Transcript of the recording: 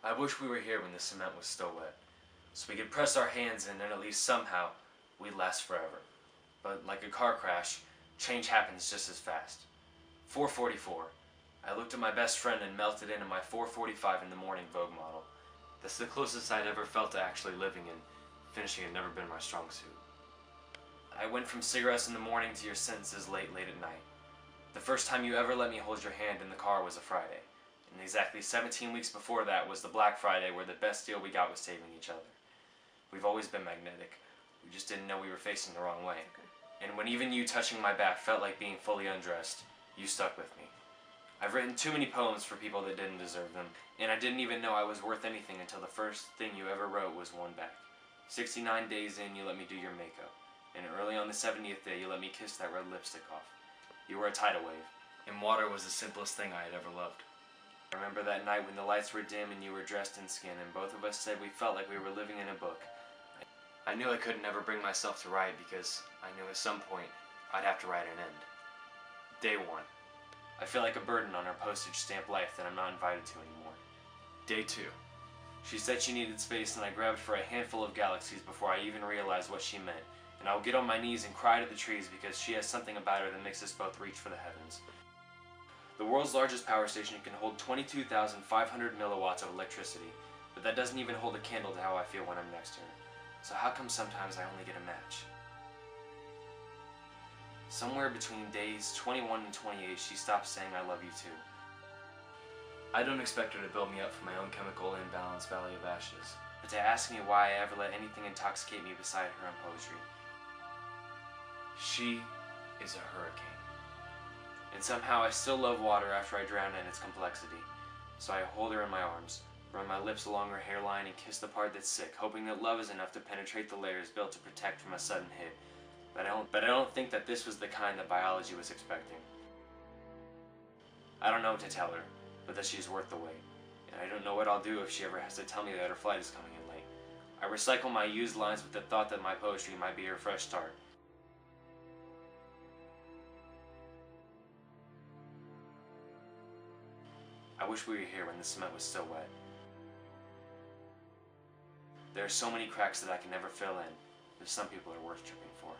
I wish we were here when the cement was still wet, so we could press our hands in and at least somehow we'd last forever. But like a car crash, change happens just as fast. 4:44. I looked at my best friend and melted into my 4:45 in the morning Vogue model. That's the closest I'd ever felt to actually living, and finishing had never been my strong suit. I went from cigarettes in the morning to your sentences late at night. The first time you ever let me hold your hand in the car was a Friday, and exactly 17 weeks before that was the Black Friday where the best deal we got was saving each other. We've always been magnetic. We just didn't know we were facing the wrong way. And when even you touching my back felt like being fully undressed, you stuck with me. I've written too many poems for people that didn't deserve them, and I didn't even know I was worth anything until the first thing you ever wrote was one back. 69 days in, you let me do your makeup, and early on the 70th day, you let me kiss that red lipstick off. You were a tidal wave, and water was the simplest thing I had ever loved. I remember that night when the lights were dim and you were dressed in skin, and both of us said we felt like we were living in a book. I knew I couldn't ever bring myself to write because I knew at some point I'd have to write an end. Day 1. I feel like a burden on her postage stamp life that I'm not invited to anymore. Day 2. She said she needed space and I grabbed for a handful of galaxies before I even realized what she meant, and I will get on my knees and cry to the trees because she has something about her that makes us both reach for the heavens. The world's largest power station can hold 22,500 milliwatts of electricity, but that doesn't even hold a candle to how I feel when I'm next to her. So how come sometimes I only get a match? Somewhere between days 21 and 28, she stopped saying I love you too. I don't expect her to build me up from my own chemical imbalance valley of ashes, but to ask me why I ever let anything intoxicate me beside her in poetry. She is a hurricane. And somehow I still love water after I drown in its complexity. So I hold her in my arms, run my lips along her hairline and kiss the part that's sick, hoping that love is enough to penetrate the layers built to protect from a sudden hit. But I don't think that this was the kind that biology was expecting. I don't know what to tell her, but that she's worth the wait. And I don't know what I'll do if she ever has to tell me that her flight is coming in late. I recycle my used lines with the thought that my poetry might be her fresh start. I wish we were here when the cement was still wet. There are so many cracks that I can never fill in, that some people are worth tripping for.